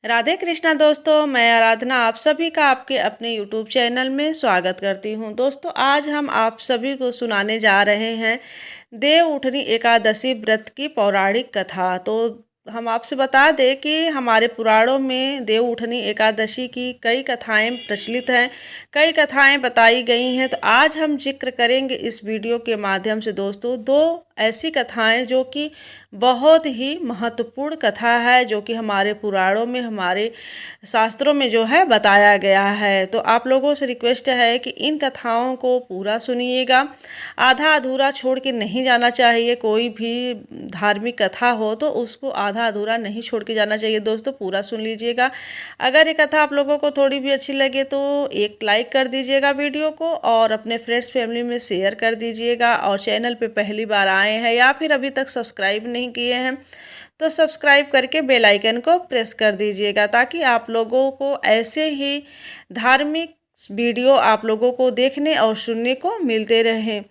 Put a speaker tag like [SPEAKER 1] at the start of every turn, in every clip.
[SPEAKER 1] राधे कृष्णा दोस्तों, मैं आराधना आप सभी का आपके अपने YouTube चैनल में स्वागत करती हूं। दोस्तों, आज हम आप सभी को सुनाने जा रहे हैं देव उठनी एकादशी व्रत की पौराणिक कथा। तो हम आपसे बता दें कि हमारे पुराणों में देव उठनी एकादशी की कई कथाएं प्रचलित हैं, कई कथाएं बताई गई हैं। तो आज हम जिक्र करेंगे इस वीडियो के माध्यम से दोस्तों दो ऐसी कथाएं जो कि बहुत ही महत्वपूर्ण कथा है, जो कि हमारे पुराणों में, हमारे शास्त्रों में जो है बताया गया है। तो आप लोगों से रिक्वेस्ट है कि इन कथाओं को पूरा सुनिएगा, आधा अधूरा छोड़ के नहीं जाना चाहिए। कोई भी धार्मिक कथा हो तो उसको आधा अधूरा नहीं छोड़ के जाना चाहिए। दोस्तों, पूरा सुन लीजिएगा। अगर ये कथा आप लोगों को थोड़ी भी अच्छी लगे तो एक लाइक कर दीजिएगा वीडियो को, और अपने फ्रेंड्स फैमिली में शेयर कर दीजिएगा। और चैनल पे पहली बार आए हैं या फिर अभी तक सब्सक्राइब नहीं किए हैं तो सब्सक्राइब करके बेल आइकन को प्रेस कर दीजिएगा, ताकि आप लोगों को ऐसे ही धार्मिक वीडियो आप लोगों को देखने और सुनने को मिलते रहें।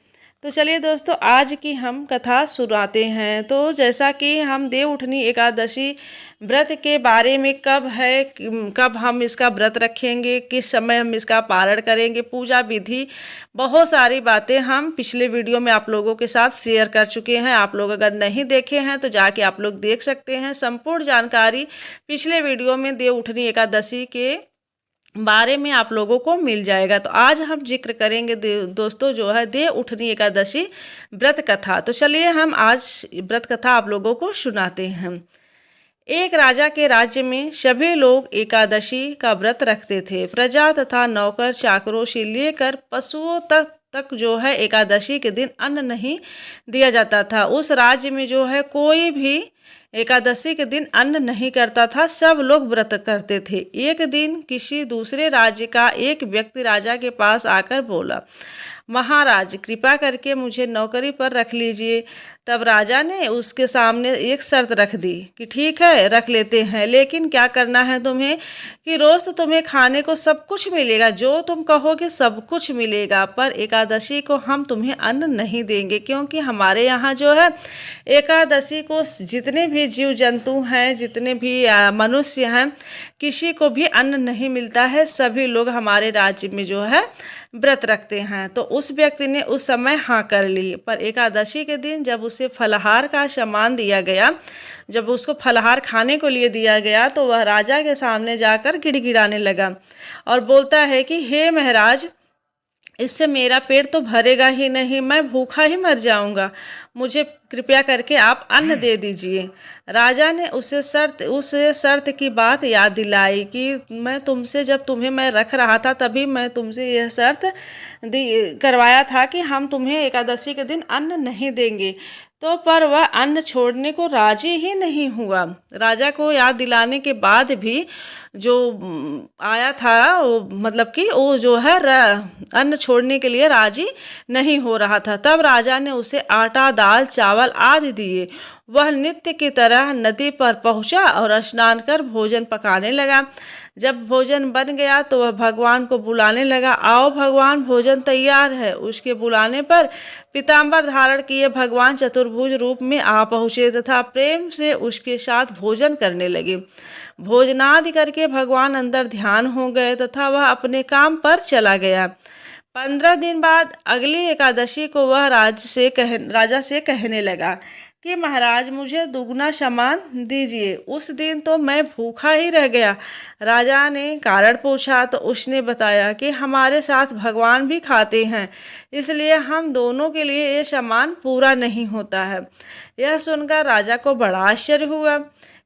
[SPEAKER 1] तो चलिए दोस्तों, आज की हम कथा सुनाते हैं। तो जैसा कि हम देव उठनी एकादशी व्रत के बारे में कब हम इसका व्रत रखेंगे, किस समय हम इसका पारण करेंगे, पूजा विधि, बहुत सारी बातें हम पिछले वीडियो में आप लोगों के साथ शेयर कर चुके हैं। आप लोग अगर नहीं देखे हैं तो जाके आप लोग देख सकते हैं। संपूर्ण जानकारी पिछले वीडियो में देव उठनी एकादशी के बारे में आप लोगों को मिल जाएगा। तो आज हम जिक्र करेंगे दोस्तों जो है देव उठनी एकादशी व्रत कथा। तो चलिए हम आज व्रत कथा आप लोगों को सुनाते हैं। एक राजा के राज्य में सभी लोग एकादशी का व्रत रखते थे। प्रजा तथा नौकर चाकरों से लेकर पशुओं तक जो है एकादशी के दिन अन्न नहीं दिया जाता था। उस राज्य में जो है कोई भी एकादशी के दिन अन्न नहीं करता था, सब लोग व्रत करते थे। एक दिन किसी दूसरे राज्य का एक व्यक्ति राजा के पास आकर बोला, महाराज कृपा करके मुझे नौकरी पर रख लीजिए। तब राजा ने उसके सामने एक शर्त रख दी कि ठीक है, रख लेते हैं, लेकिन क्या करना है तुम्हें कि रोज़ तो तुम्हें खाने को सब कुछ मिलेगा, जो तुम कहोगे सब कुछ मिलेगा, पर एकादशी को हम तुम्हें अन्न नहीं देंगे, क्योंकि हमारे यहाँ जो है एकादशी को जितने भी जीव जंतु हैं, जितने भी मनुष्य हैं, किसी को भी अन्न नहीं मिलता है। सभी लोग हमारे राज्य में जो है व्रत रखते हैं। तो उस व्यक्ति ने उस समय हाँ कर ली। पर एकादशी के दिन जब उसे फलाहार का सामान दिया गया, जब उसको फलाहार खाने को लिए दिया गया, तो वह राजा के सामने जाकर गिड़गिड़ाने लगा और बोलता है कि हे महाराज, इससे मेरा पेट तो भरेगा ही नहीं, मैं भूखा ही मर जाऊंगा, मुझे कृपया करके आप अन्न दे दीजिए। राजा ने उसे शर्त की बात याद दिलाई कि मैं तुमसे, जब तुम्हें मैं रख रहा था तभी मैं तुमसे यह शर्त करवाया था कि हम तुम्हें एकादशी के दिन अन्न नहीं देंगे। तो पर वह अन्न छोड़ने को राजी ही नहीं हुआ। राजा को याद दिलाने के बाद भी जो आया था वो, मतलब कि वो जो है अन्न छोड़ने के लिए राजी नहीं हो रहा था। तब राजा ने उसे आटा, दाल, चावल आदि दिए। वह नित्य की तरह नदी पर पहुंचा और स्नान कर भोजन पकाने लगा। जब भोजन बन गया तो वह भगवान को बुलाने लगा, आओ भगवान, भोजन तैयार है। उसके बुलाने पर पीताम्बर धारण किए भगवान चतुर्भुज रूप में आ पहुँचे तथा प्रेम से उसके साथ भोजन करने लगे। भोजनादि करके भगवान अंदर ध्यान हो गए तथा वह अपने काम पर चला गया। 15 दिन बाद अगली एकादशी को वह राजा से कहने लगा कि महाराज, मुझे दुगना सामान दीजिए। उस दिन तो मैं भूखा ही रह गया। राजा ने कारण पूछा तो उसने बताया कि हमारे साथ भगवान भी खाते हैं, इसलिए हम दोनों के लिए ये सामान पूरा नहीं होता है। यह सुनकर राजा को बड़ा आश्चर्य हुआ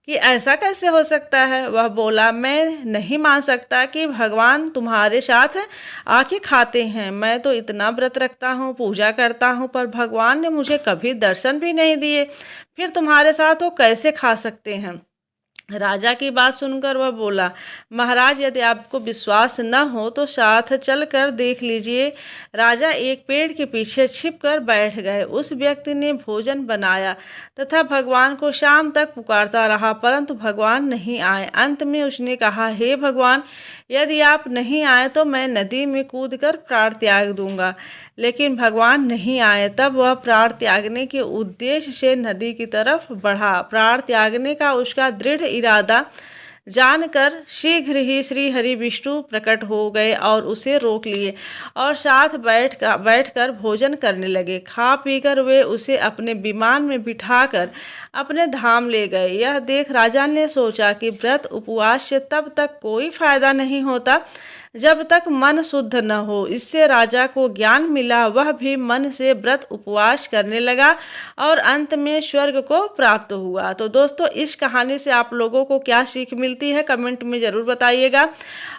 [SPEAKER 1] कि ऐसा कैसे हो सकता है। वह बोला, मैं नहीं मान सकता कि भगवान तुम्हारे साथ आके खाते हैं। मैं तो इतना व्रत रखता हूँ, पूजा करता हूँ, पर भगवान ने मुझे कभी दर्शन भी नहीं दिए, फिर तुम्हारे साथ वो कैसे खा सकते हैं। राजा की बात सुनकर वह बोला, महाराज यदि आपको विश्वास न हो तो साथ चलकर देख लीजिए। राजा एक पेड़ के पीछे छिपकर बैठ गए। उस व्यक्ति ने भोजन बनाया तथा भगवान को शाम तक पुकारता रहा, परंतु भगवान नहीं आए। अंत में उसने कहा, हे भगवान, यदि आप नहीं आए तो मैं नदी में कूदकर प्राण त्याग दूंगा। लेकिन भगवान नहीं आए। तब वह प्राण त्यागने के उद्देश्य से नदी की तरफ बढ़ा। प्राण त्यागने का उसका दृढ़ इरादा जानकर शीघ्र ही श्री हरि विष्णु प्रकट हो गए और उसे रोक लिए और साथ बैठकर भोजन करने लगे। खा पीकर वे उसे अपने विमान में बिठाकर अपने धाम ले गए। यह देख राजा ने सोचा कि व्रत उपवास से तब तक कोई फायदा नहीं होता जब तक मन शुद्ध न हो। इससे राजा को ज्ञान मिला, वह भी मन से व्रत उपवास करने लगा और अंत में स्वर्ग को प्राप्त हुआ। तो दोस्तों, इस कहानी से आप लोगों को क्या सीख मिलती है कमेंट में ज़रूर बताइएगा।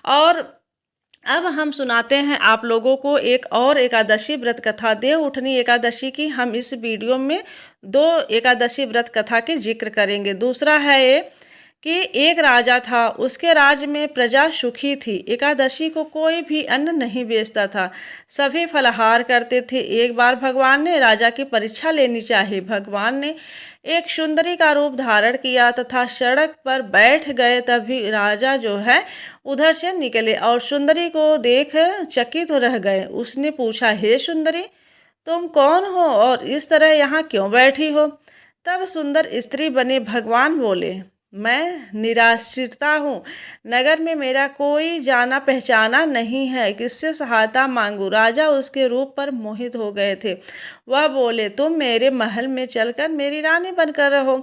[SPEAKER 1] और अब हम सुनाते हैं आप लोगों को एक और एकादशी व्रत कथा, देव उठनी एकादशी की। हम इस वीडियो में 2 एकादशी व्रत कथा के जिक्र करेंगे। दूसरा है ये कि एक राजा था, उसके राज्य में प्रजा सुखी थी। एकादशी को कोई भी अन्न नहीं बेचता था, सभी फलाहार करते थे। एक बार भगवान ने राजा की परीक्षा लेनी चाहिए। भगवान ने एक सुंदरी का रूप धारण किया तथा सड़क पर बैठ गए। तभी राजा जो है उधर से निकले और सुंदरी को देख चकित रह गए। उसने पूछा, हे सुंदरी, तुम कौन हो और इस तरह यहाँ क्यों बैठी हो? तब सुंदर स्त्री बने भगवान बोले, मैं निराश्रिता हूँ, नगर में मेरा कोई जाना पहचाना नहीं है, किससे सहायता मांगू? राजा उसके रूप पर मोहित हो गए थे। वह बोले, तुम मेरे महल में चलकर मेरी रानी बनकर रहो।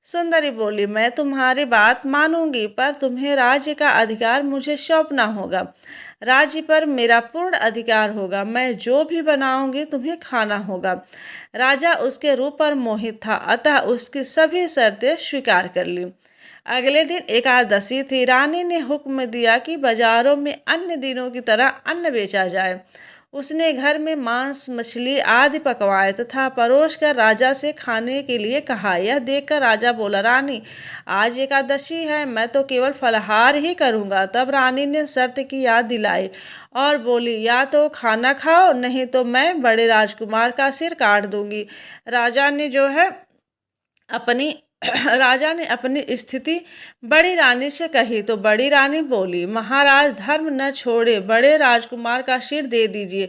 [SPEAKER 1] सुंदरी बोली, मैं तुम्हारी बात मानूंगी, पर तुम्हें राज्य का अधिकार मुझे सौंपना होगा। राज्य पर मेरा पूर्ण अधिकार होगा, मैं जो भी बनाऊंगी तुम्हें खाना होगा। राजा उसके रूप पर मोहित था, अतः उसकी सभी शर्तें स्वीकार कर ली। अगले दिन एकादशी थी। रानी ने हुक्म दिया कि बाजारों में अन्य दिनों की तरह अन्न बेचा जाए। उसने घर में मांस, मछली आदि पकवाए तथा परोसकर राजा से खाने के लिए कहा। यह देखकर राजा बोला, रानी, आज एकादशी है, मैं तो केवल फलाहार ही करूँगा। तब रानी ने शर्त की याद दिलाई और बोली, या तो खाना खाओ, नहीं तो मैं बड़े राजकुमार का सिर काट दूंगी। राजा ने जो है अपनी राजा ने अपनी स्थिति बड़ी रानी से कही तो बड़ी रानी बोली, महाराज, धर्म न छोड़े बड़े राजकुमार का सिर दे दीजिए।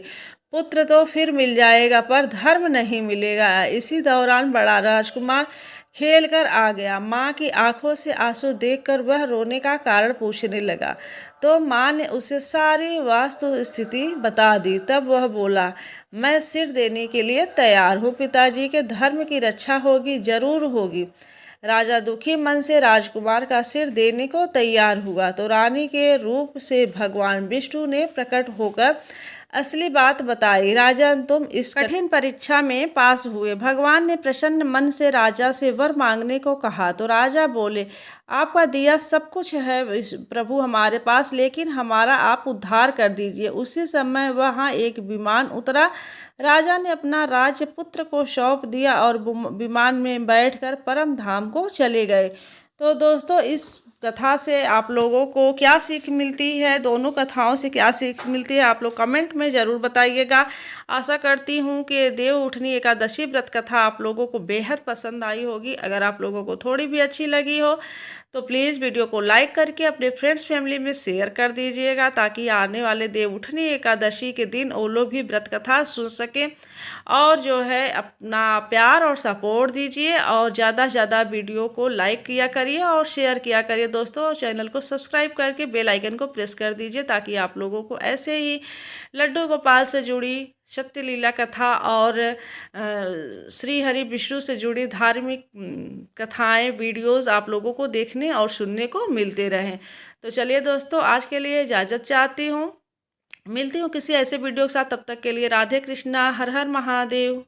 [SPEAKER 1] पुत्र तो फिर मिल जाएगा पर धर्म नहीं मिलेगा। इसी दौरान बड़ा राजकुमार खेल कर आ गया। माँ की आंखों से आंसू देखकर वह रोने का कारण पूछने लगा, तो माँ ने उसे सारी वास्तु स्थिति बता दी। तब वह बोला, मैं सिर देने के लिए तैयार हूँ, पिताजी के धर्म की रक्षा होगी, जरूर होगी। राजा दुखी मन से राजकुमार का सिर देने को तैयार हुआ तो रानी के रूप से भगवान विष्णु ने प्रकट होकर असली बात बताई। राजन, तुम इस कठिन परीक्षा में पास हुए। भगवान ने प्रसन्न मन से राजा से वर मांगने को कहा तो राजा बोले, आपका दिया सब कुछ है प्रभु हमारे पास, लेकिन हमारा आप उद्धार कर दीजिए। उसी समय वहाँ एक विमान उतरा। राजा ने अपना राज्य पुत्र को सौंप दिया और विमान में बैठकर परम धाम को चले गए। तो दोस्तों, इस कथा से आप लोगों को क्या सीख मिलती है, दोनों कथाओं से क्या सीख मिलती है, आप लोग कमेंट में ज़रूर बताइएगा। आशा करती हूँ कि देव उठनी एकादशी व्रत कथा आप लोगों को बेहद पसंद आई होगी। अगर आप लोगों को थोड़ी भी अच्छी लगी हो तो प्लीज़ वीडियो को लाइक करके अपने फ्रेंड्स फैमिली में शेयर कर दीजिएगा, ताकि आने वाले देव उठनी एकादशी के दिन वो लोग भी व्रत कथा सुन सकें। और जो है अपना प्यार और सपोर्ट दीजिए और ज़्यादा से ज़्यादा वीडियो को लाइक किया करिए और शेयर किया करिए दोस्तों। और चैनल को सब्सक्राइब करके बेल आइकन को प्रेस कर दीजिए, ताकि आप लोगों को ऐसे ही लड्डू गोपाल से जुड़ी शक्ति लीला कथा और श्री हरि विष्णु से जुड़ी धार्मिक कथाएं, वीडियोस आप लोगों को देखने और सुनने को मिलते रहें। तो चलिए दोस्तों, आज के लिए इजाज़त चाहती हूँ। मिलती हूँ किसी ऐसे वीडियो के साथ, तब तक के लिए राधे कृष्णा, हर हर महादेव।